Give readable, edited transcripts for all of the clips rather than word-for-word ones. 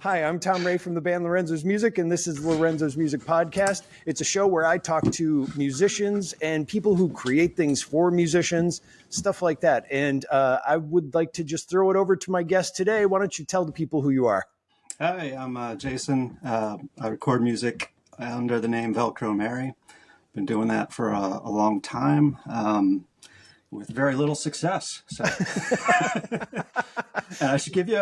Hi, I'm Tom Ray from the band Lorenzo's Music, and this is Lorenzo's Music Podcast. It's a show where I talk to musicians and people who create things for musicians, stuff like that. And I would like to just throw it over to my guest today. Why don't you tell the people who you are? Hi, I'm Jason. I record music under the name Velcro Mary. Been doing that for a long time. With very little success. So, and I should give you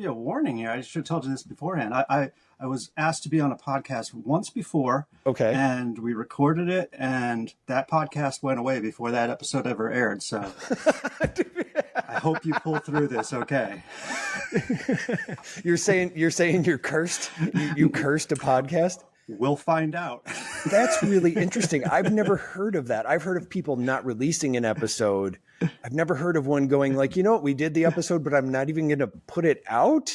a warning here. I should have told you this beforehand. I was asked to be on a podcast once before. Okay. And we recorded it, and that podcast went away before that episode ever aired. So I hope you pull through this. Okay. You're saying you're cursed? You cursed a podcast? We'll find out. That's really interesting. I've never heard of that. I've heard of people not releasing an episode. I've never heard of one going like, you know what, we did the episode, but I'm not even going to put it out.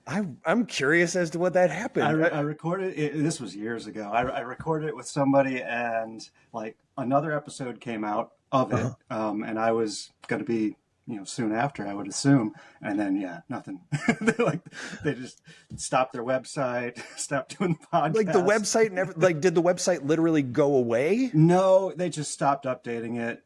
I'm curious as to what that happened. I recorded it. This was years ago. I recorded it with somebody, and like another episode came out of it. And I was going to be, soon after, I would assume. And then, nothing. they just stopped their website, stopped doing the podcast. Like the website never, did the website literally go away? No, they just stopped updating it.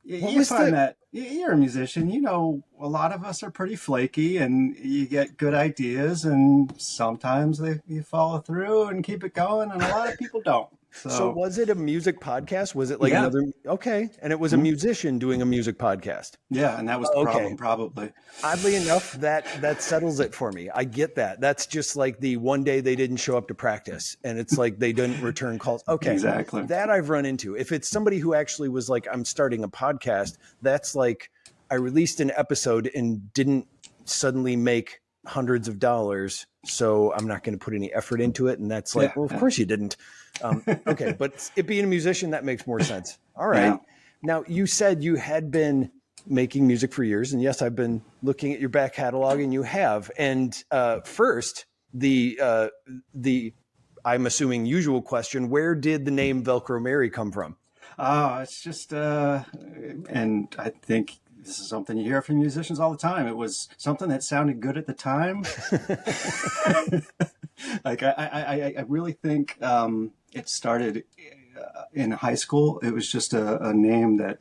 You find that you're a musician, a lot of us are pretty flaky, and you get good ideas, and sometimes you follow through and keep it going, and a lot of people don't. So was it a music podcast? Was it like another? Okay. And it was a musician doing a music podcast. Yeah. And that was the problem, probably. Oddly enough, that settles it for me. I get that. That's just like the one day they didn't show up to practice and it's like they didn't return calls. Okay. Exactly. That I've run into. If it's somebody who actually was like, I'm starting a podcast, that's like I released an episode and didn't suddenly make hundreds of dollars. So I'm not going to put any effort into it. And that's like, well, of course you didn't. Okay, but it being a musician, that makes more sense. All right. Yeah. Now, you said you had been making music for years, and yes, I've been looking at your back catalog, and you have. And first, the I'm assuming usual question: where did the name Velcro Mary come from? It's just, and I think this is something you hear from musicians all the time. It was something that sounded good at the time. I really think it started in high school. It was just a name that,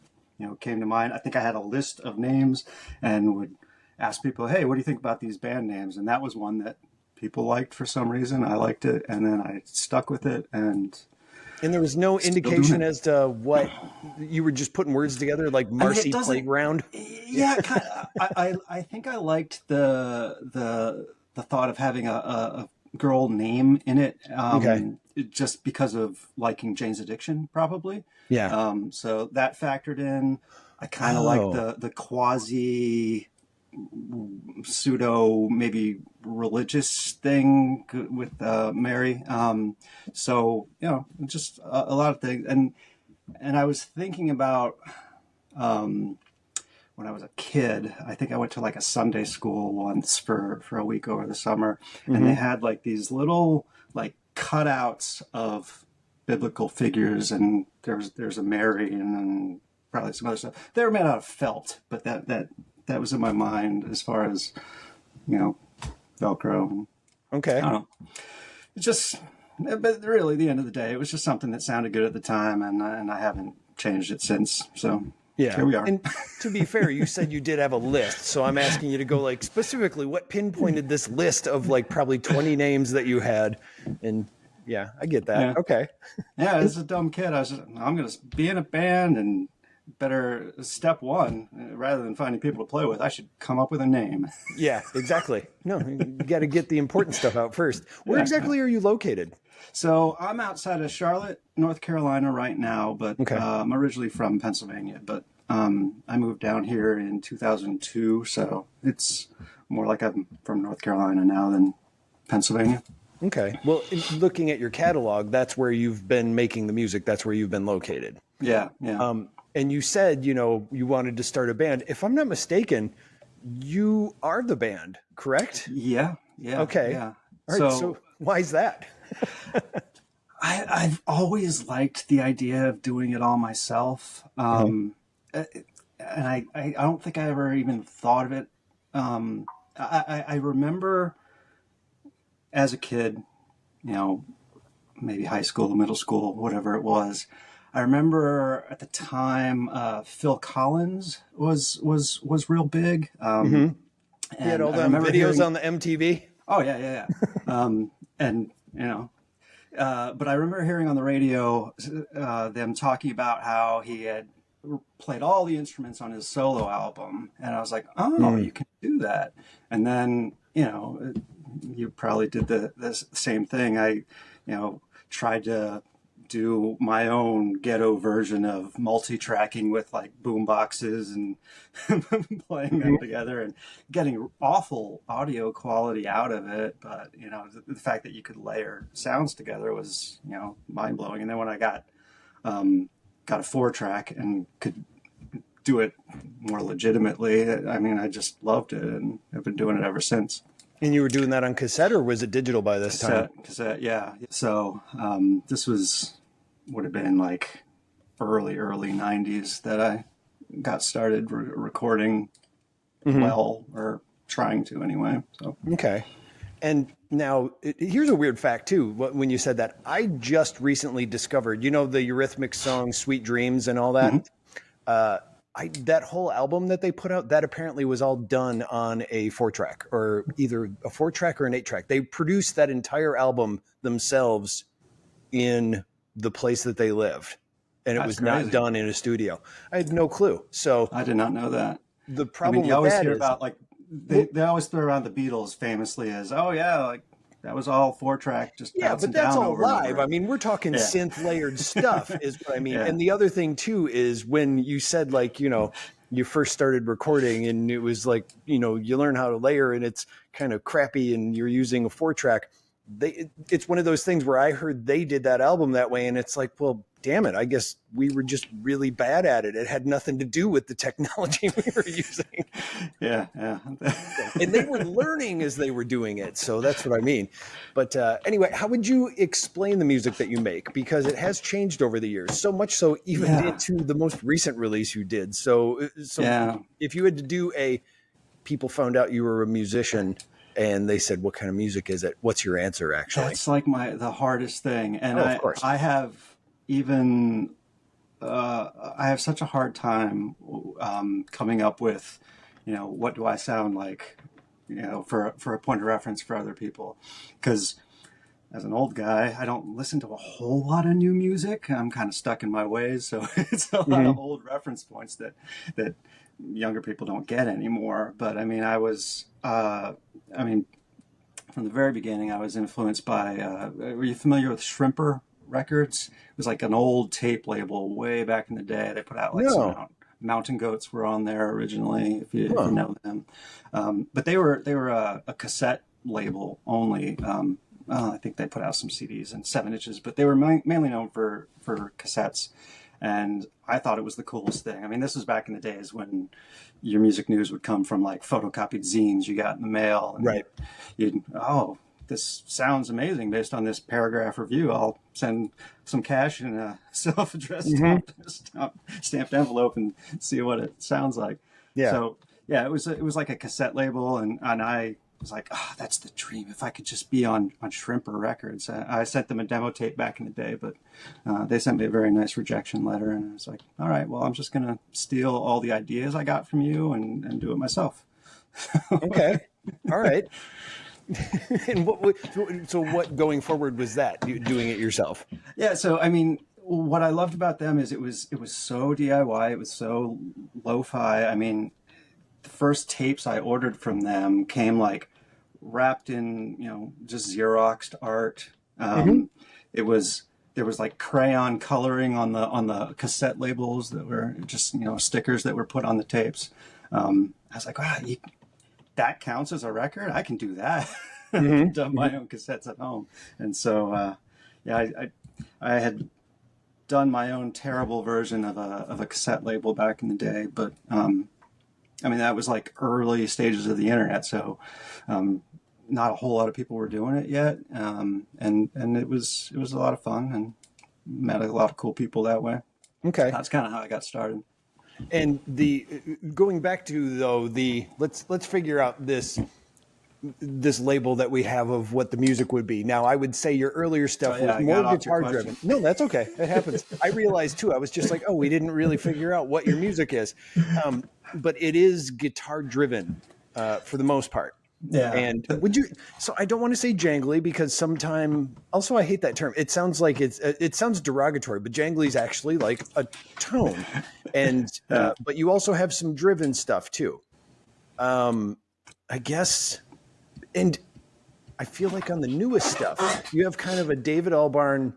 came to mind. I think I had a list of names and would ask people, hey, what do you think about these band names? And that was one that people liked for some reason. I liked it. And then I stuck with it. And there was no indication as to what you were just putting words together, like Marcy Playground. Yeah, I think I liked the thought of having a girl name in it. Just because of liking Jane's Addiction, probably. Yeah. So that factored in. I kind of like the quasi pseudo, maybe religious thing with Mary. So, just a lot of things. And I was thinking about when I was a kid, I think I went to like a Sunday school once for a week over the summer. Mm-hmm. And they had like these little like cutouts of biblical figures, and there's a Mary and then probably some other stuff. They were made out of felt, but that was in my mind as far as, Velcro. Okay. I don't know. It's just, but really, at the end of the day, it was just something that sounded good at the time, and I haven't changed it since. So yeah, here we are. And to be fair, you said you did have a list, so I'm asking you to go like specifically what pinpointed this list of like probably 20 names that you had, and yeah, I get that. Yeah. Okay. Yeah, as a dumb kid, I'm going to be in a band, and better step one, rather than finding people to play with, I should come up with a name. Yeah, exactly. No, you got to get the important stuff out first. Where exactly are you located? So I'm outside of Charlotte, North Carolina right now, but I'm originally from Pennsylvania, but I moved down here in 2002. So it's more like I'm from North Carolina now than Pennsylvania. Okay. Well, looking at your catalog, that's where you've been making the music. That's where you've been located. Yeah. Yeah. And you said, you wanted to start a band. If I'm not mistaken, you are the band, correct? Yeah. Yeah. Okay. Yeah. All right. So why is that? I've always liked the idea of doing it all myself. And I don't think I ever even thought of it I remember as a kid, you know, maybe high school, middle school, whatever it was. I remember at the time, Phil Collins was real big, He had and all I them remember videos hearing, on the MTV. oh and you know, but I remember hearing on the radio them talking about how he had played all the instruments on his solo album, and I was like, oh, you can do that. And then, you know, you probably did the same thing. I, you know, tried to do my own ghetto version of multi-tracking with like boom boxes and playing them together and getting awful audio quality out of it. But, you know, the fact that you could layer sounds together was, you know, mind blowing. And then when I got a 4-track and could do it more legitimately, I mean, I just loved it, and I've been doing it ever since. And you were doing that on cassette, or was it digital by this time? Cassette, yeah. So this would have been like early 90s that I got started recording well, or trying to anyway. So Okay. And now here's a weird fact too. When you said that, I just recently discovered, you know, the Eurythmics song "Sweet Dreams" and all that. That whole album that they put out, that apparently was all done on a 4-track, or either a 4-track or an 8-track. They produced that entire album themselves in the place that they lived, and it was crazy. not done in a studio. I had no clue. So I did not know that. the problem you always with that hear is, about like they always throw around the Beatles famously as, oh yeah, like that was all 4-track, just yeah, but that's all live. I mean, we're talking synth layered stuff is what I mean. Yeah. And the other thing too is when you said, like, you know, you first started recording and it was like, you know, you learn how to layer and it's kind of crappy and you're using a 4-track. It's one of those things where I heard they did that album that way, and it's like, well, damn it, I guess we were just really bad at it. It had nothing to do with the technology we were using. Yeah. And they were learning as they were doing it. So that's what I mean. But anyway, how would you explain the music that you make? Because it has changed over the years, so much so even into the most recent release you did. So if you had to do people found out you were a musician and they said, what kind of music is it? What's your answer, actually? That's like the hardest thing. And of course. I have even, I have such a hard time coming up with, you know, what do I sound like, you know, for a point of reference for other people. Because as an old guy, I don't listen to a whole lot of new music. I'm kind of stuck in my ways. So it's a lot of old reference points that younger people don't get anymore. But I mean, from the very beginning, I was influenced by, were you familiar with Shrimper Records? It was like an old tape label way back in the day. They put out like some Mountain Goats were on there originally, if you know them. But they were a cassette label only. I think they put out some CDs and 7 inches, but they were mainly known for cassettes. And I thought it was the coolest thing. I mean, this was back in the days when your music news would come from like photocopied zines you got in the mail. And right. This sounds amazing based on this paragraph review. I'll send some cash in a self-addressed stamped envelope and see what it sounds like. Yeah. So yeah, it was like a cassette label, and I was like, oh, that's the dream. If I could just be on Shrimper Records. I sent them a demo tape back in the day, but they sent me a very nice rejection letter, and I was like, all right, well, I'm just gonna steal all the ideas I got from you and do it myself. Okay. All right. And what going forward was that, doing it yourself? Yeah. So, I mean, what I loved about them is it was so DIY. It was so lo-fi. I mean, the first tapes I ordered from them came like wrapped in, you know, just Xeroxed art. There was like crayon coloring on the cassette labels that were just, you know, stickers that were put on the tapes. I was like, wow, that counts as a record? I can do that. I've done my own cassettes at home. And so, I had done my own terrible version of a cassette label back in the day. But, I mean, that was like early stages of the internet. So, not a whole lot of people were doing it yet. And it was a lot of fun, and met a lot of cool people that way. Okay. That's kind of how I got started. And going back to let's figure out this this label that we have of what the music would be. Now, I would say your earlier stuff was I more got off your guitar question. driven. No, that's okay. It happens. I realized too. I was just like, oh, we didn't really figure out what your music is, but it is guitar driven for the most part. Yeah. And would you? So I don't want to say jangly because sometime. Also, I hate that term. It sounds like it sounds derogatory, but jangly is actually like a tone, and but you also have some driven stuff too. I guess, and I feel like on the newest stuff, you have kind of a David Albarn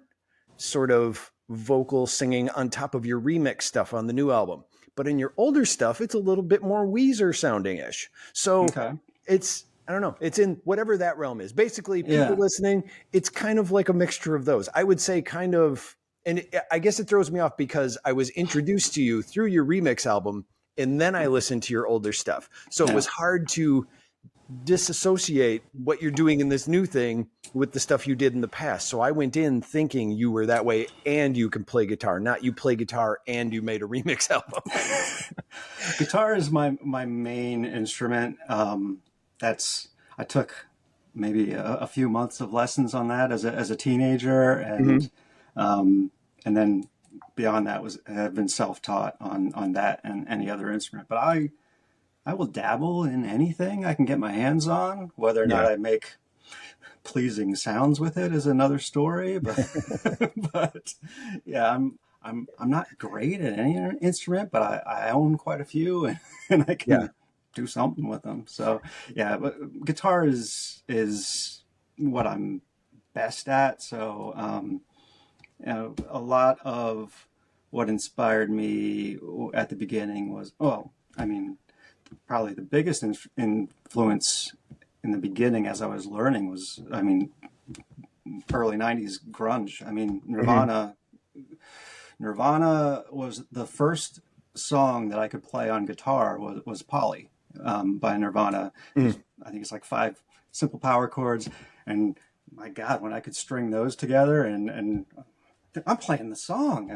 sort of vocal singing on top of your remix stuff on the new album. But in your older stuff, it's a little bit more Weezer sounding ish. So it's, I don't know, it's in whatever that realm is. Basically, people listening, it's kind of like a mixture of those. I would say kind of, and I guess it throws me off because I was introduced to you through your remix album, and then I listened to your older stuff. So it was hard to disassociate what you're doing in this new thing with the stuff you did in the past. So I went in thinking you were that way and you can play guitar, not you play guitar and you made a remix album. Guitar is my main instrument. I took maybe a few months of lessons on that as a teenager, and then beyond that have been self-taught on that and any other instrument. But I will dabble in anything I can get my hands on. Whether or not I make pleasing sounds with it is another story. But yeah, I'm not great at any instrument, but I own quite a few, and I can do something with them. So yeah, but guitar is what I'm best at. So a lot of what inspired me at the beginning was, probably the biggest influence in the beginning as I was learning was, early 90s grunge. Nirvana was the first song that I could play on guitar was Polly by Nirvana. I think it's like 5 simple power chords. And my God, when I could string those together and I'm playing the song.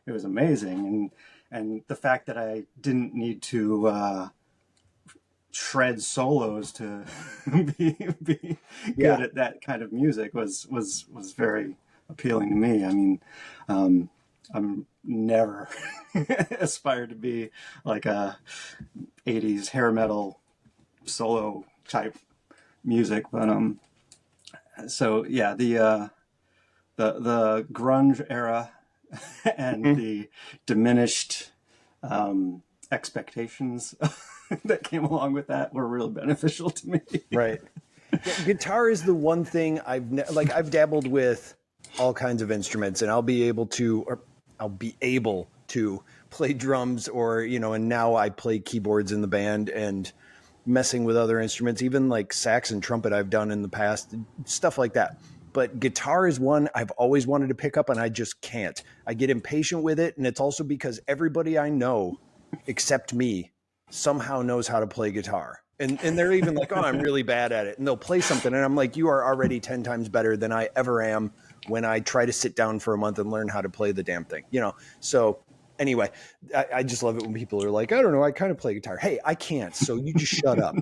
It was amazing. And the fact that I didn't need to shred solos to be good at that kind of music was very appealing to me. I'm never aspired to be like a 80s hair metal solo type music, but so yeah, the grunge era and the diminished expectations that came along with that were really beneficial to me. Right. Yeah, guitar is the one thing I've dabbled with all kinds of instruments, and I'll be able to play drums and now I play keyboards in the band and messing with other instruments, even like sax and trumpet I've done in the past, stuff like that. But guitar is one I've always wanted to pick up and I just can't. I get impatient with it. And it's also because everybody I know except me somehow knows how to play guitar. And they're even like, oh, I'm really bad at it. And they'll play something. And I'm like, you are already 10 times better than I ever am when I try to sit down for a month and learn how to play the damn thing, So anyway, I just love it when people are like, I don't know, I kind of play guitar. Hey, I can't. So you just shut up.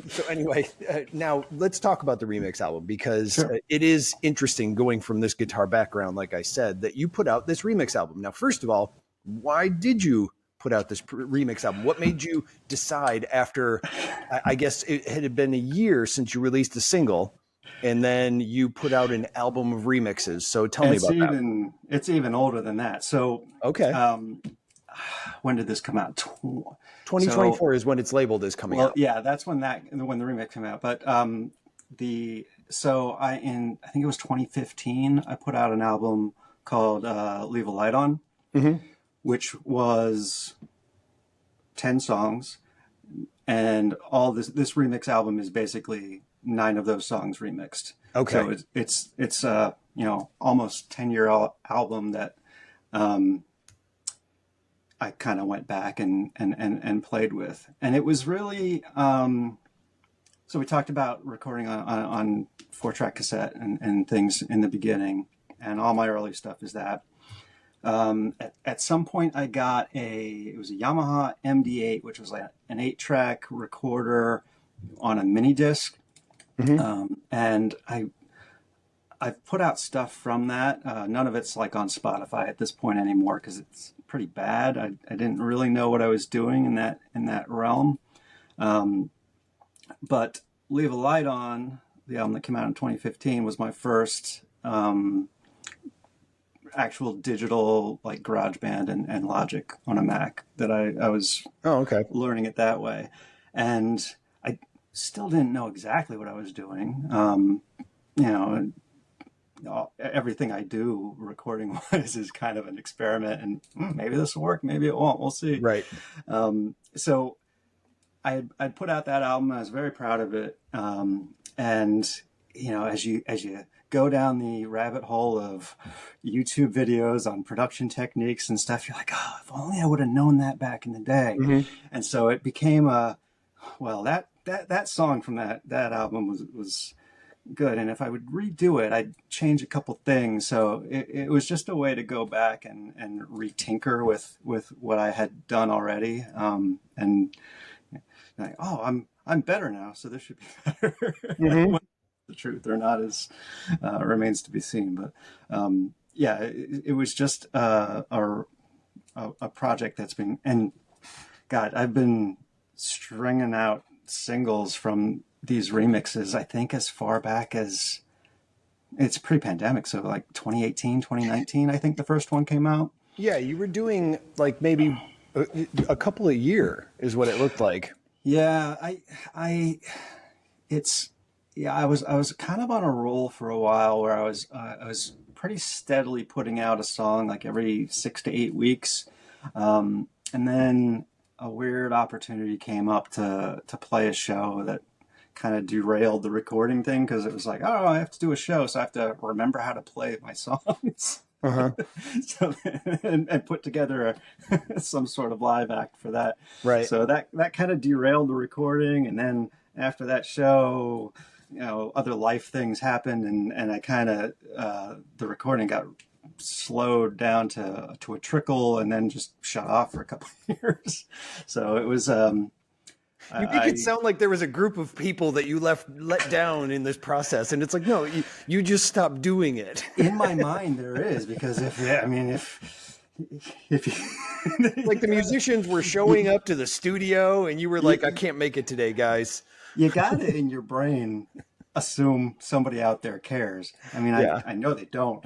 So anyway, now let's talk about the remix album because it is interesting going from this guitar background, like I said, that you put out this remix album. Now, first of all, why did you put out this remix album? What made you decide after, I guess it had been a year since you released a single, and then you put out an album of remixes. So tell me about that. It's even older than that. So, okay. When did this come out? 2024 is when it's labeled as coming out. Yeah, that's when the remix came out. But I think it was 2015, I put out an album called Leave a Light On, which was 10 songs. And all this remix album is basically 9 of those songs remixed. Okay. So it's almost 10-year album that I kind of went back and played with. And it was really, so we talked about recording on 4-track cassette and things in the beginning, and all my early stuff is that. At some point I got it was a Yamaha MD8, which was like an 8-track recorder on a mini disc. Mm-hmm. And I've put out stuff from that. None of it's like on Spotify at this point anymore because it's pretty bad. I didn't really know what I was doing in that realm. But Leave a Light On, the album that came out in 2015, was my first actual digital like GarageBand and Logic on a Mac that I was learning it that way. And I still didn't know exactly what I was doing. You know, everything I do recording wise is kind of an experiment, and maybe this will work, maybe it won't. We'll see. Right. So I'd put out that album. I was very proud of it. And you know, as you go down the rabbit hole of YouTube videos on production techniques and stuff, you're like, oh, if only I would have known that back in the day. Mm-hmm. And so it became that song from that album was good. And if I would redo it, I'd change a couple things. So it was just a way to go back and retinker with what I had done already. And like, oh, I'm better now, so this should be better. Mm-hmm. The truth or not is remains to be seen. But yeah, it was just a project that's been, and God, I've been stringing out singles from these remixes, I think as far back as it's pre-pandemic. So like 2018, 2019, I think the first one came out. Yeah. You were doing like maybe a couple a year is what it looked like. Yeah. I was kind of on a roll for a while where I was pretty steadily putting out a song like every 6 to 8 weeks. And then a weird opportunity came up to play a show that kind of derailed the recording thing, because it was like, oh, I have to do a show, so I have to remember how to play my songs. Uh-huh. So and put together some sort of live act for that. Right. So that kind of derailed the recording, and then after that show, you know, other life things happened, and I kind of the recording got slowed down to a trickle, and then just shut off for a couple of years. So it was. You make it sound like there was a group of people that you let down in this process, and it's like, no, you just stopped doing it. In my mind, there is, because if like the musicians were showing up to the studio, and you were like, I can't make it today, guys. You got it in your brain. Assume somebody out there cares. I mean, yeah. I know they don't,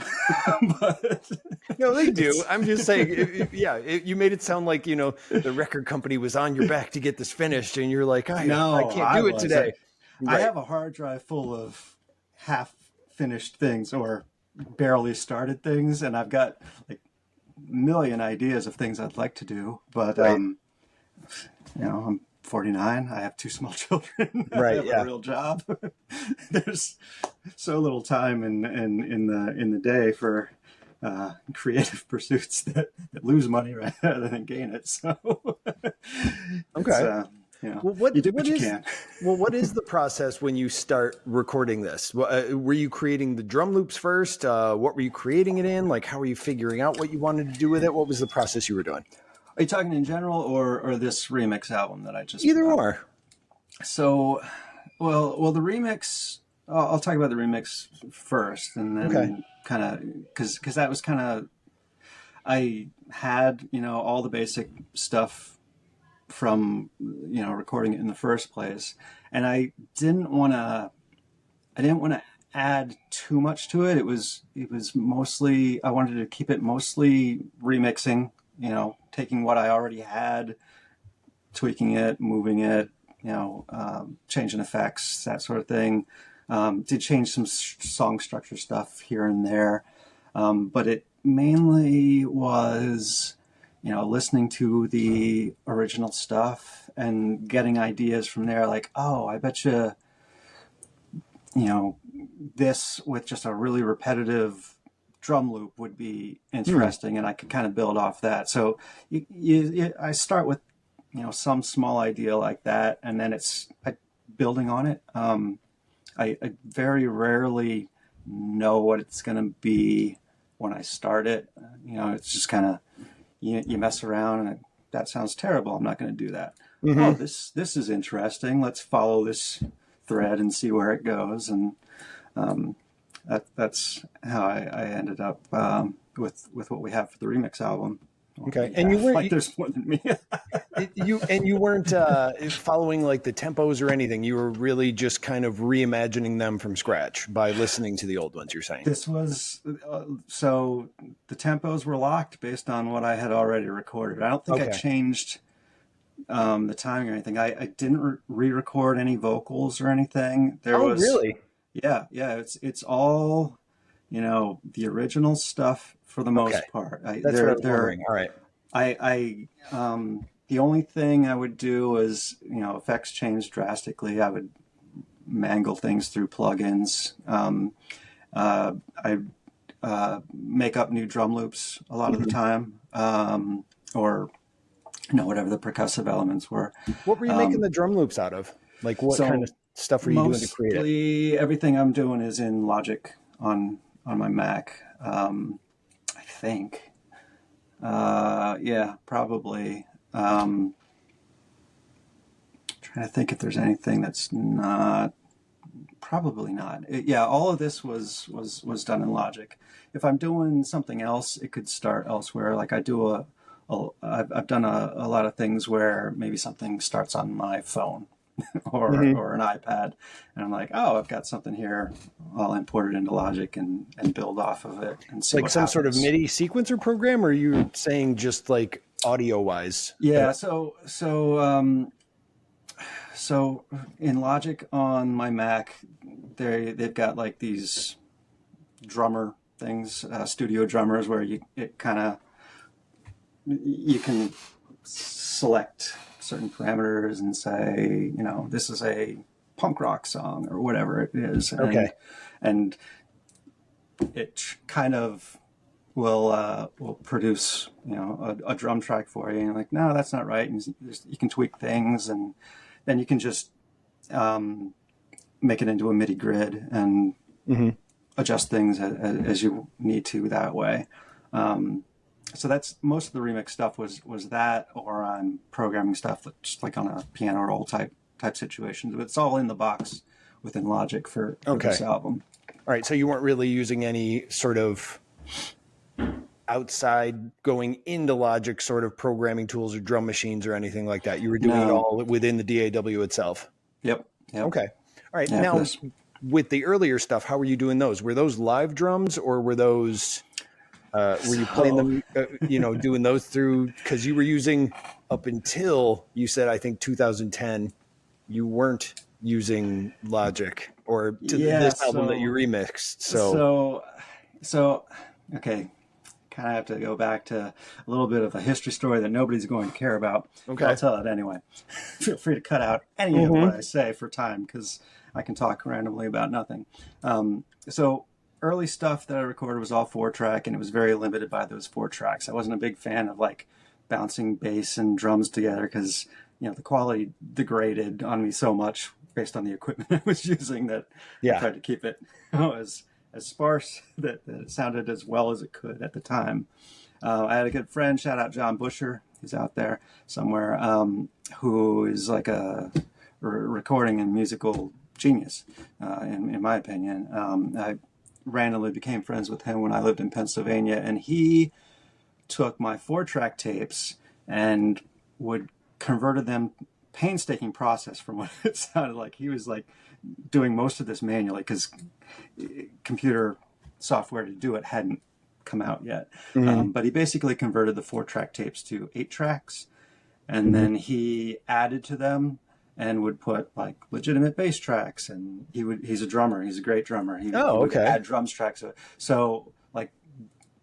but no, they do. I'm just saying, you made it sound like, you know, the record company was on your back to get this finished, and you're like, I can't do it today. I have a hard drive full of half finished things or barely started things, and I've got like a million ideas of things I'd like to do, but you know, I'm 49. I have 2 small children. Right. I have a real job. There's so little time in the day for creative pursuits that lose money rather than gain it. So okay. You know, well, you do what you can. Well, what is the process when you start recording this? Were you creating the drum loops first? What were you creating it in? Like, how were you figuring out what you wanted to do with it? What was the process you were doing? Are you talking in general or this remix album that I just... Either or. So, well, the remix, I'll talk about the remix first, and then kind of, because that was kind of, I had, you know, all the basic stuff from, you know, recording it in the first place, and I didn't want to add too much to it. It was mostly, I wanted to keep it mostly remixing, you know, taking what I already had, tweaking it, moving it, you know, changing effects, that sort of thing. Did change some song structure stuff here and there. But it mainly was, you know, listening to the original stuff and getting ideas from there. Like, oh, I bet you know, this with just a really repetitive drum loop would be interesting, and I could kind of build off that. So I start with, you know, some small idea like that, and then it's building on it. I very rarely know what it's going to be when I start it. You know, it's just kind of, you mess around and it that sounds terrible. I'm not going to do that. Mm-hmm. Oh, this is interesting. Let's follow this thread and see where it goes. And that's how I ended up with what we have for the remix album. Okay, and you weren't there's more than me. you weren't following like the tempos or anything. You were really just kind of reimagining them from scratch by listening to the old ones. You're saying this was so the tempos were locked based on what I had already recorded. I don't think I changed the timing or anything. I didn't re-record any vocals or anything. Really? Yeah. It's all, the original stuff for the most part. That's what I was wondering. All right. The only thing I would do is, effects change drastically. I would mangle things through plugins. I make up new drum loops a lot of the time, or whatever the percussive elements were. What were you making the drum loops out of? Like what kind of stuff were you doing to create it? Mostly everything I'm doing is in Logic on my Mac. I think. Yeah, probably. Trying to think if there's anything that's not. Probably not. All of this was done in Logic. If I'm doing something else, it could start elsewhere. Like I do I've done a lot of things where maybe something starts on my phone or an iPad, and I'm like, oh, I've got something here. I'll import it into Logic and build off of it and see like what some happens. sort of MIDI sequencer program, or are you saying just like audio wise? Yeah. So in Logic on my Mac, they've got like these drummer things, studio drummers, where you can select certain parameters and say, this is a punk rock song or whatever it is. And it kind of will produce, a drum track for you. And you're like, no, that's not right. And you can tweak things, and then you can just make it into a MIDI grid and adjust things as you need to that way. So that's most of the remix stuff was that, or I'm programming stuff just like on a piano roll type situation. But it's all in the box within Logic for this album. All right. So you weren't really using any sort of outside going into Logic sort of programming tools or drum machines or anything like that. You were doing it all within the DAW itself. Yep. Okay. All right. Now, with the earlier stuff, how were you doing those? Were those live drums, or were those... were you playing them, doing those through, because you were using, up until you said, I think 2010, you weren't using Logic or this album that you remixed. So okay. Kind of have to go back to a little bit of a history story that nobody's going to care about. Okay. I'll tell it anyway. Feel free to cut out any of what I say for time, because I can talk randomly about nothing. So early stuff that I recorded was all 4-track, and it was very limited by those 4 tracks. I wasn't a big fan of like bouncing bass and drums together, because the quality degraded on me so much based on the equipment I was using that I tried to keep it as sparse that it sounded as well as it could at the time. I had a good friend, shout out John Busher, he's out there somewhere, who is like a recording and musical genius, in my opinion. I randomly became friends with him when I lived in Pennsylvania, and he took my 4-track tapes and would converted them, painstaking process from what it sounded like. He was like doing most of this manually, because computer software to do it hadn't come out yet. But he basically converted the 4-track tapes to 8 tracks, and then he added to them and would put like legitimate bass tracks, and he's a drummer. He's a great drummer. He would add drums tracks. So like,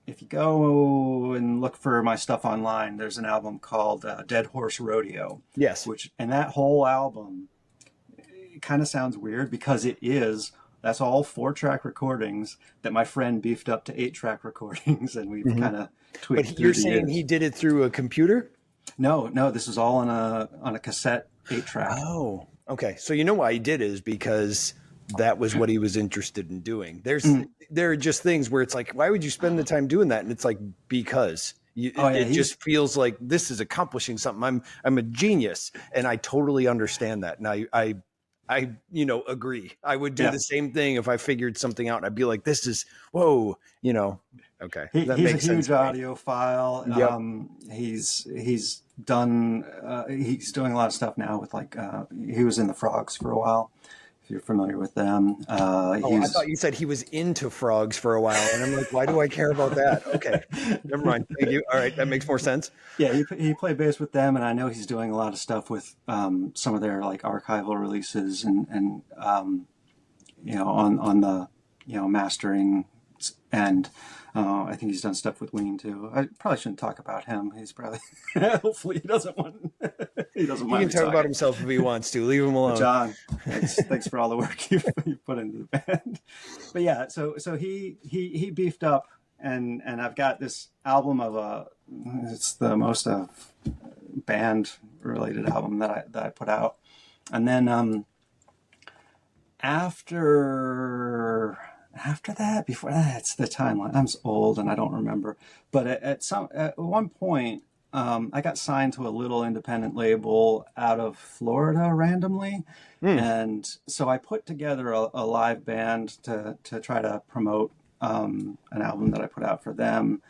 if you go and look for my stuff online, there's an album called Dead Horse Rodeo. Yes. And that whole album, it kind of sounds weird, because that's all 4-track recordings that my friend beefed up to 8-track recordings, and we've kind of tweaked. But you're saying he did it through a computer? No, this is all on a cassette 8-track. Oh, okay. So you know why he did it is because that was what he was interested in doing. There are just things where it's like, why would you spend the time doing that? And it's like, because Oh yeah, It just feels like this is accomplishing something. I'm a genius, and I totally understand that. And I agree. I would do the same thing if I figured something out. I'd be like, this is whoa, okay, that he's a makes sense huge to me. audiophile. Yep. He's done he's doing a lot of stuff now with like he was in the Frogs for a while. If you're familiar with them, I thought you said he was into frogs for a while, and I'm like, why do I care about that? Okay, never mind. Thank you. All right, that makes more sense. yeah, he played bass with them, and I know he's doing a lot of stuff with some of their like archival releases and on the mastering end. I think he's done stuff with Ween too. I probably shouldn't talk about him. He's probably hopefully he doesn't want he doesn't He mind can me talk talking. about himself if he wants to. Leave him alone. But John, thanks for all the work you put into the band. But yeah, so he beefed up, and I've got this album of it's the most band related album that I put out, and then after that, before that, it's the timeline. I'm old and I don't remember. But at one point, I got signed to a little independent label out of Florida randomly, and so I put together a live band to try to promote an album that I put out for them.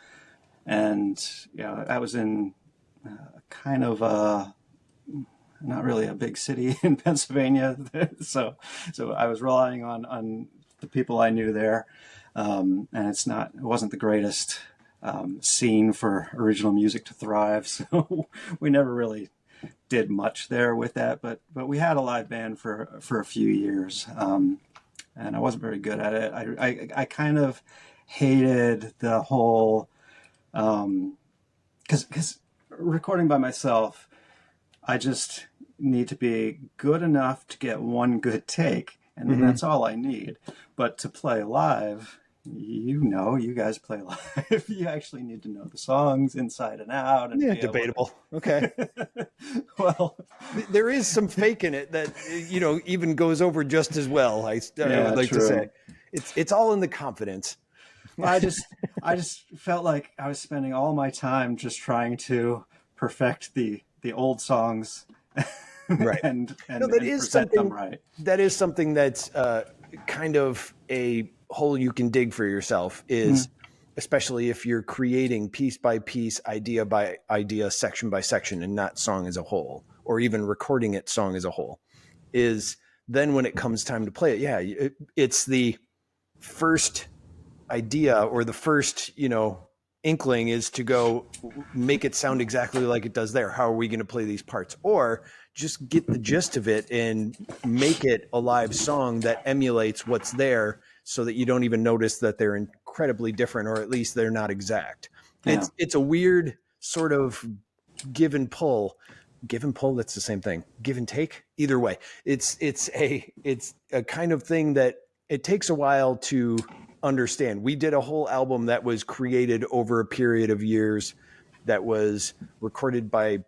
And I was in kind of not really a big city in Pennsylvania, so I was relying on the people I knew there, and it wasn't the greatest scene for original music to thrive, so we never really did much there with that. But we had a live band for a few years, and I wasn't very good at it. I kind of hated the whole because recording by myself, I just need to be good enough to get one good take, and then that's all I need. But to play live, you guys play live. You actually need to know the songs inside and out. And Debatable. Okay. Well, there is some fake in it that even goes over just as well. I would like to say it's all in the confidence. I just felt like I was spending all my time just trying to perfect the old songs, right? and that is present them right. That is something that's kind of a hole you can dig for yourself. Is especially if you're creating piece by piece, idea by idea, section by section, and not song as a whole, or even recording it song as a whole. Is then when it comes time to play it, it's the first idea or the first inkling is to go make it sound exactly like it does there. How are we going to play these parts? Or just get the gist of it and make it a live song that emulates what's there, so that you don't even notice that they're incredibly different, or at least they're not exact. It's a weird sort of give and pull. That's the same thing. Give and take. Either way, it's a kind of thing that it takes a while to understand. We did a whole album that was created over a period of years, that was recorded by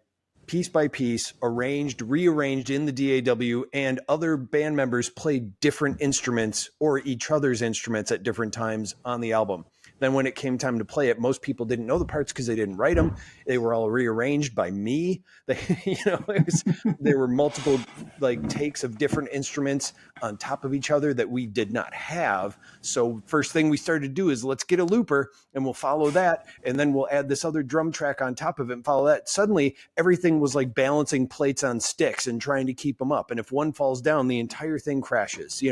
piece, arranged, rearranged in the DAW, and other band members played different instruments or each other's instruments at different times on the album. Then when it came time to play it, most people didn't know the parts because they didn't write them. They were all rearranged by me. There were multiple takes of different instruments on top of each other that we did not have. So first thing we started to do is let's get a looper and we'll follow that. And then we'll add this other drum track on top of it and follow that. Suddenly everything was like balancing plates on sticks and trying to keep them up. And if one falls down, the entire thing crashes,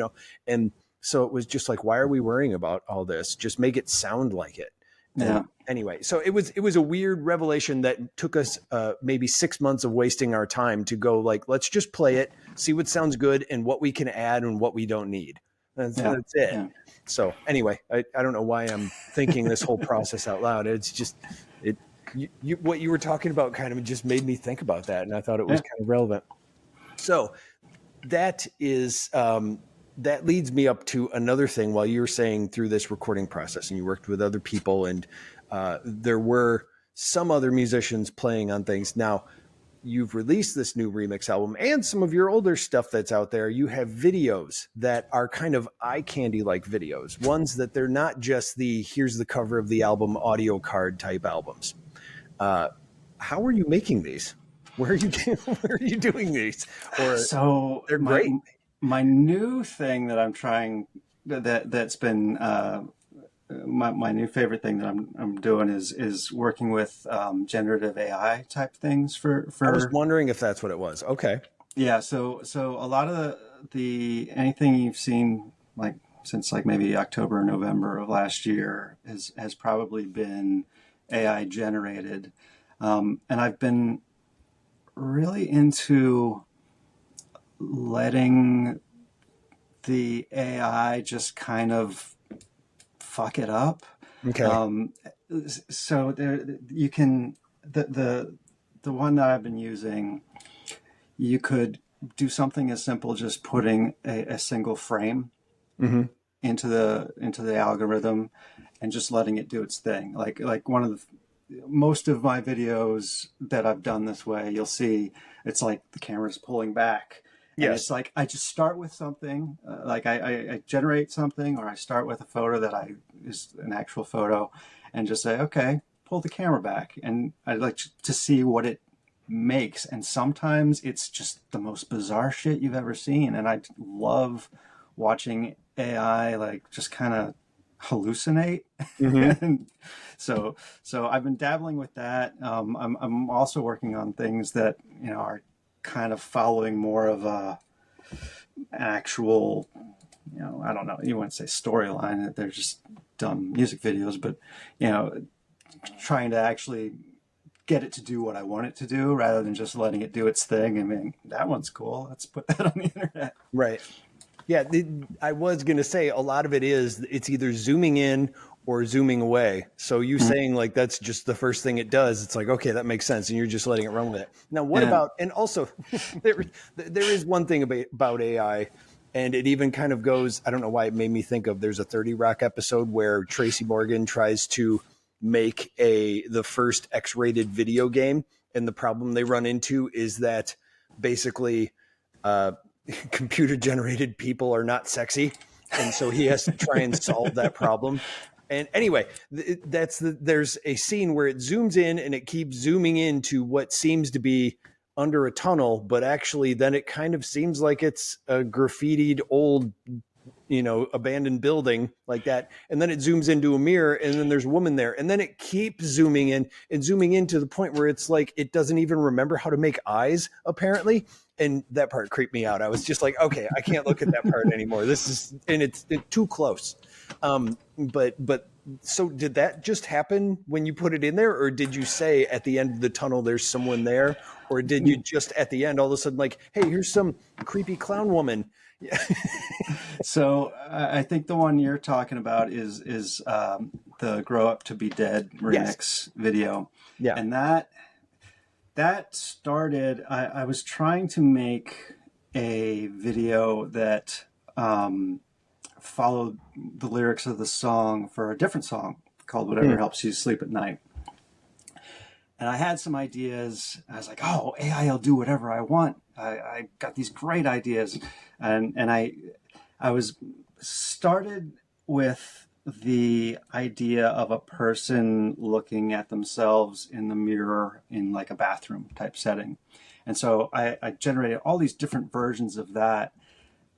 and so it was just like, why are we worrying about all this? Just make it sound like it. Yeah. Anyway, so it was a weird revelation that took us maybe 6 months of wasting our time to go let's just play it, see what sounds good and what we can add and what we don't need. That's it. Yeah. So anyway, I don't know why I'm thinking this whole process out loud. It's just what you were talking about kind of just made me think about that, and I thought it was kind of relevant. So that is that leads me up to another thing. While you were saying through this recording process and you worked with other people, and there were some other musicians playing on things. Now you've released this new remix album and some of your older stuff that's out there. You have videos that are kind of eye candy like videos, ones that they're not just here's the cover of the album audio card type albums. How are you making these? Where are you where are you doing these? Or So they're great. my new thing that I'm trying that's been my new favorite thing that I'm doing is working with generative AI type things I was for wondering if that's what it was. Okay. yeah. So a lot of the anything you've seen like since like maybe October or November of last year has probably been AI generated, and I've been really into letting the AI just kind of fuck it up. Okay. Um, so there, you can the one that I've been using, you could do something as simple just putting a single frame Hmm. into the algorithm and just letting it do its thing. Like one of most of my videos that I've done this way, you'll see it's like the camera's pulling back. And Yes. it's like I just start with something, like I generate something, or I start with a photo that I is an actual photo, and just say, okay, pull the camera back, and I like to see what it makes. And sometimes it's just the most bizarre shit you've ever seen, and I love watching AI like just kind of hallucinate. Hmm. And so I've been dabbling with that. I'm also working on things that are kind of following more of an actual, I don't know, you wouldn't say storyline. They're just dumb music videos, but you know, trying to actually get it to do what I want it to do rather than just letting it do its thing. I mean, that one's cool. Let's put that on the internet. Right. Yeah, I was going to say a lot of it is it's either zooming in or zooming away. So you saying like that's just the first thing it does. It's like, okay, that makes sense. And you're just letting it run with it. Now, what Yeah. about, and also there is one thing about AI, and it even kind of goes, I don't know why it made me think of, there's a 30 Rock episode where Tracy Morgan tries to make the first X-rated video game. And the problem they run into is that basically, uh, computer generated people are not sexy, and so he has to try and solve that problem. And anyway, there's a scene where it zooms in and it keeps zooming into what seems to be under a tunnel, but actually then it kind of seems like it's a graffitied old, abandoned building like that. And then it zooms into a mirror and then there's a woman there. And then it keeps zooming in and zooming in to the point where it's like it doesn't even remember how to make eyes, apparently. And that part creeped me out. I was just like, okay, I can't look at that part anymore. It's too close. But so did that just happen when you put it in there, or did you say at the end of the tunnel there's someone there, or did you just at the end all of a sudden like, hey, here's some creepy clown woman? So I think the one you're talking about is the "Grow Up to Be Dead" Yes. remix video, Yeah. and that started. I was trying to make a video that followed the lyrics of the song for a different song called "Whatever Helps You Sleep at Night." And I had some ideas. I was like, "Oh, AI will do whatever I want." I got these great ideas, and I was started with the idea of a person looking at themselves in the mirror in like a bathroom type setting. And so I generated all these different versions of that,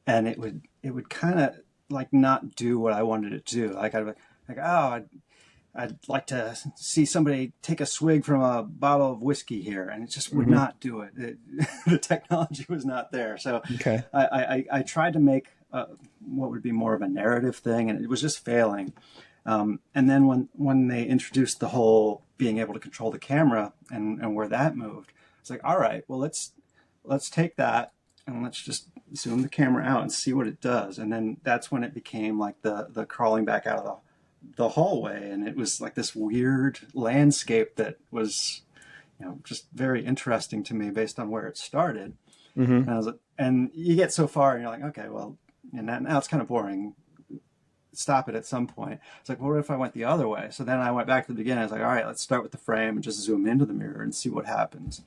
and it would kind of like not do what I wanted it to do. Like I'd like, oh, I'd like to see somebody take a swig from a bottle of whiskey here, and it just would Mm-hmm. not do it. The technology was not there. So Okay. I tried to make what would be more of a narrative thing, and it was just failing. And then when they introduced the whole being able to control the camera and where that moved, it's like, all right, well let's take that and let's just zoom the camera out and see what it does. And then that's when it became like the crawling back out of the hallway, and it was like this weird landscape that was just very interesting to me based on where it started. Mm-hmm. And I was like, and you get so far and you're like, okay, well, and now it's kind of boring, stop it at some point. It's like, well, what if I went the other way? So then I went back to the beginning. I was like, all right, let's start with the frame and just zoom into the mirror and see what happens.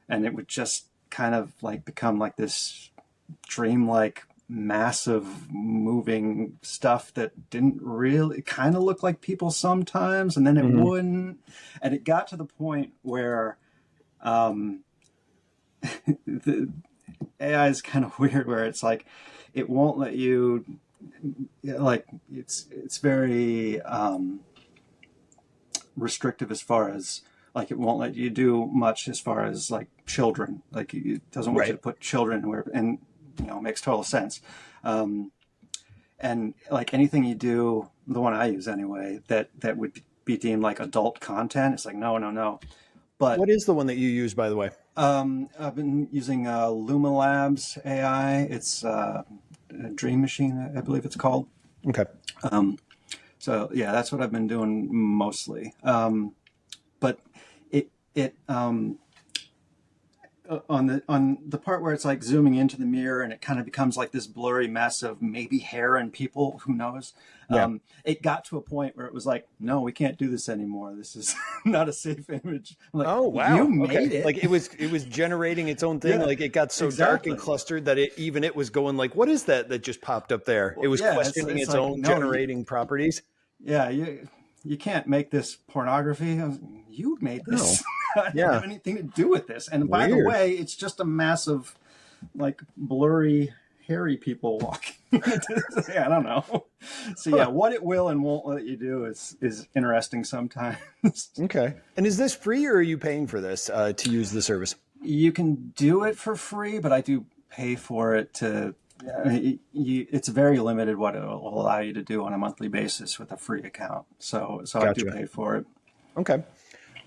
And it would just kind of like become like this dreamlike massive moving stuff that didn't really kind of look like people sometimes, and then it wouldn't. And it got to the point where the AI is kind of weird, where it's like it won't let you, like, it's very restrictive as far as, like, it won't let you do much as far as like children. Like, it doesn't want you to put children where, and it makes total sense. And like anything you do, the one I use anyway, that would be deemed like adult content, it's like no. But what is the one that you use, by the way? I've been using Luma Labs AI. It's a Dream Machine, I believe it's called. Okay. So yeah, that's what I've been doing mostly. But it on the part where it's like zooming into the mirror and it kind of becomes like this blurry mess of maybe hair and people, who knows. Yeah. It got to a point where it was like, no, we can't do this anymore. This is not a safe image. I'm like, oh wow, you made it. Like it was generating its own thing. Yeah, like it got so dark and clustered that it was going like, what is that just popped up there? It was questioning its like, own generating properties. Yeah, you can't make this pornography. You made this. I don't have anything to do with this. And by the way, it's just a massive, like, blurry, hairy people walking. I don't know. So yeah, what it will and won't let you do is interesting sometimes. Okay. And is this free, or are you paying for this to use the service? You can do it for free, but I do pay for it to. It's very limited what it will allow you to do on a monthly basis with a free account. So gotcha. I do pay for it. Okay.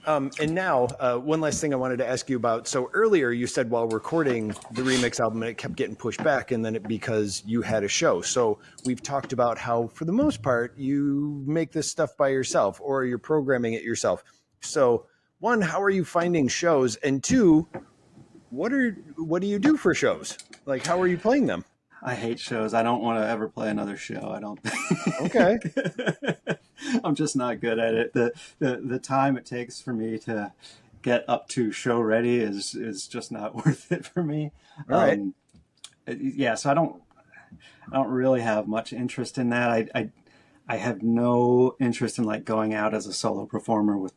And now, one last thing I wanted to ask you about. So earlier you said while recording the remix album, it kept getting pushed back, and then because you had a show. So we've talked about how, for the most part, you make this stuff by yourself, or you're programming it yourself. So one, how are you finding shows? And two, what do you do for shows? Like, how are you playing them? I hate shows. I don't want to ever play another show. I don't think. Okay. I'm just not good at it. The time it takes for me to get up to show ready is just not worth it for me. All right. Yeah, so I don't really have much interest in that. I have no interest in like going out as a solo performer with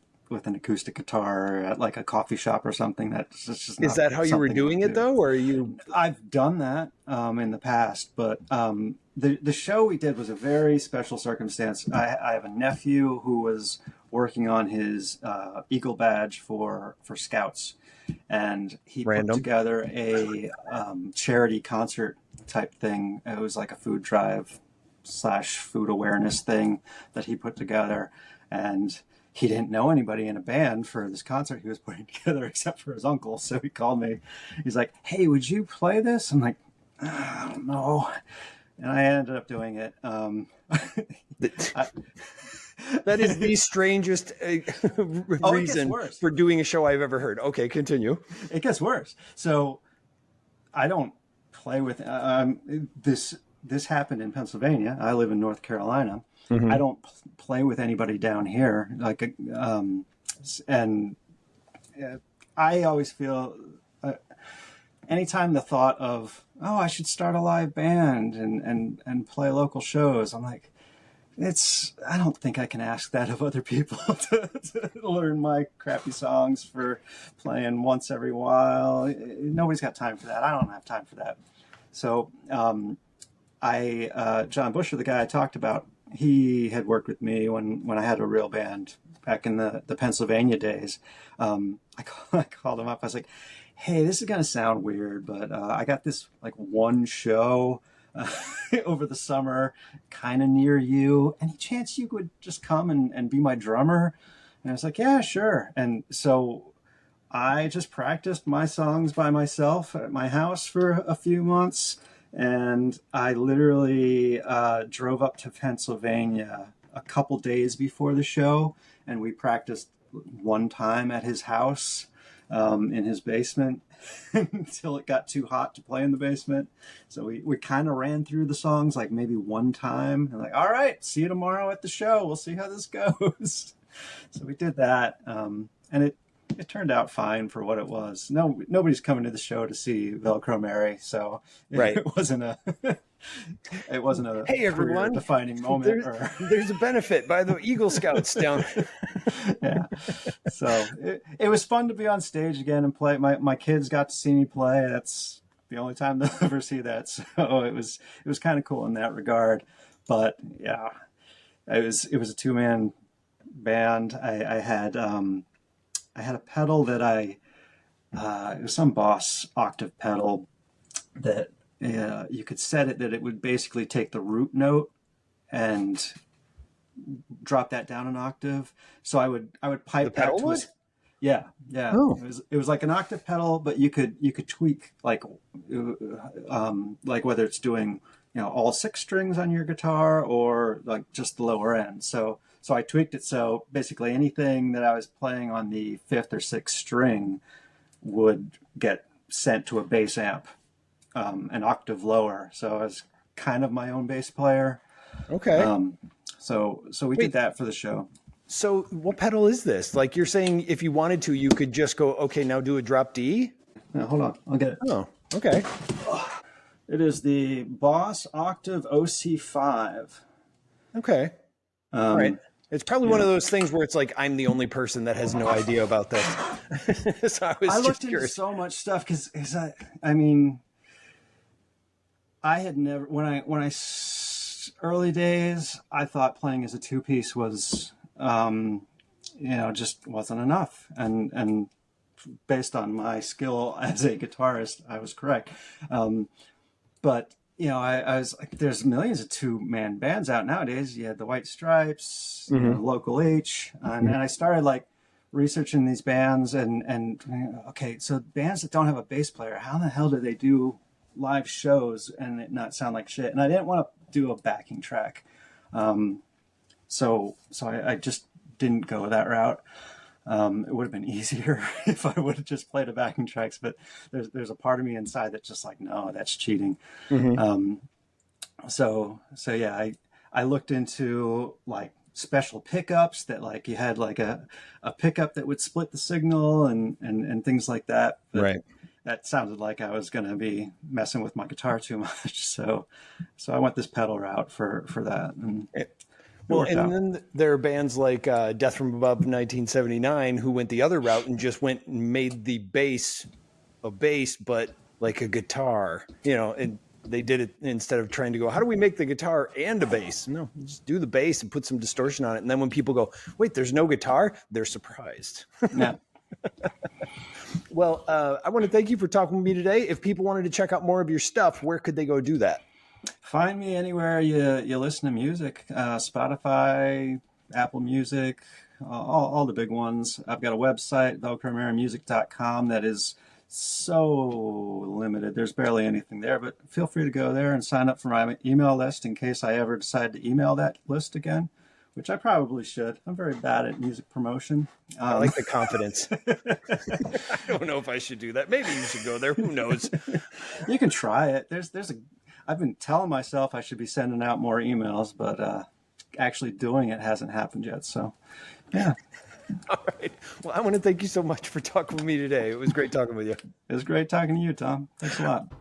an acoustic guitar at like a coffee shop or something. That's just not. Is that how you were doing it though, or are you? I've done that in the past, but the show we did was a very special circumstance. I have a nephew who was working on his Eagle badge for Scouts, and he put together a charity concert type thing. It was like a food drive / food awareness thing that he put together, and he didn't know anybody in a band for this concert he was putting together except for his uncle. So he called me. He's like, "Hey, would you play this?" I'm like, "I don't know." And I ended up doing it. That is the strangest reason for doing a show I've ever heard. Okay, continue. It gets worse. So I don't play with this happened in Pennsylvania. I live in North Carolina. Mm-hmm. I don't play with anybody down here. Like, and I always feel anytime the thought of, oh, I should start a live band and play local shows, I'm like, I don't think I can ask that of other people to learn my crappy songs for playing once every while. Nobody's got time for that. I don't have time for that. So John Busher, the guy I talked about, he had worked with me when I had a real band back in the Pennsylvania days. I called him up. I was like, "Hey, this is going to sound weird, but I got this like one show over the summer kind of near you. Any chance you would just come and be my drummer?" And I was like, "Yeah, sure." And so I just practiced my songs by myself at my house for a few months. And I literally drove up to Pennsylvania a couple days before the show, and we practiced one time at his house in his basement until it got too hot to play in the basement. So we kind of ran through the songs like maybe one time, and like, all right, see you tomorrow at the show. We'll see how this goes. So we did that, and it turned out fine for what it was. Nobody's coming to the show to see Velcro Mary, so Right. it wasn't a it wasn't a Hey, everyone. career defining moment. There's a benefit by the Eagle Scouts down. Yeah. So it was fun to be on stage again and play. My kids got to see me play. That's the only time they'll ever see that. So it was kind of cool in that regard. But yeah, it was a 2-man band. I had a pedal that it was some Boss octave pedal that you could set it that it would basically take the root note and drop that down an octave. So I would pipe The pedal that to would? yeah. Oh. It was like an octave pedal, but you could tweak like whether it's doing, all 6 strings on your guitar or like just the lower end. So I tweaked it so basically anything that I was playing on the 5th or 6th string would get sent to a bass amp, an octave lower. So I was kind of my own bass player. Okay. So we did that for the show. So what pedal is this? Like you're saying if you wanted to, you could just go, okay, now do a drop D? Now, hold on, I'll get it. Oh, okay. It is the Boss Octave OC5. Okay. All right. It's probably one of those things where it's like, I'm the only person that has no idea about this. So I looked into so much stuff because I mean, I had never, early days, I thought playing as a 2-piece was, just wasn't enough. And based on my skill as a guitarist, I was correct. But I was like, there's millions of 2-man bands out nowadays. You had the White Stripes, Local H, and I started like researching these bands and okay, so bands that don't have a bass player, how the hell do they do live shows and it not sound like shit? And I didn't want to do a backing track, so I just didn't go that route. It would have been easier if I would have just played a backing tracks, but there's a part of me inside that's just like, no, that's cheating. So yeah, I looked into like special pickups that like you had like a pickup that would split the signal and things like that. But right. That sounded like I was going to be messing with my guitar too much. So I went this pedal route for that. And well, and then there are bands like Death from Above 1979 who went the other route and just went and made the bass a bass, but like a guitar, and they did it instead of trying to go, how do we make the guitar and a bass? No, just do the bass and put some distortion on it. And then when people go, wait, there's no guitar, they're surprised. Yeah. Well, I want to thank you for talking with me today. If people wanted to check out more of your stuff, where could they go do that? Find me anywhere you listen to music, Spotify, Apple Music, all the big ones. I've got a website, velcromarymusic.com, that is so limited. There's barely anything there, but feel free to go there and sign up for my email list in case I ever decide to email that list again, which I probably should. I'm very bad at music promotion. I like the confidence. I don't know if I should do that. Maybe you should go there. Who knows? You can try it. I've been telling myself I should be sending out more emails, but actually doing it hasn't happened yet. So, yeah. All right. Well, I want to thank you so much for talking with me today. It was great talking with you. It was great talking to you, Tom. Thanks a lot.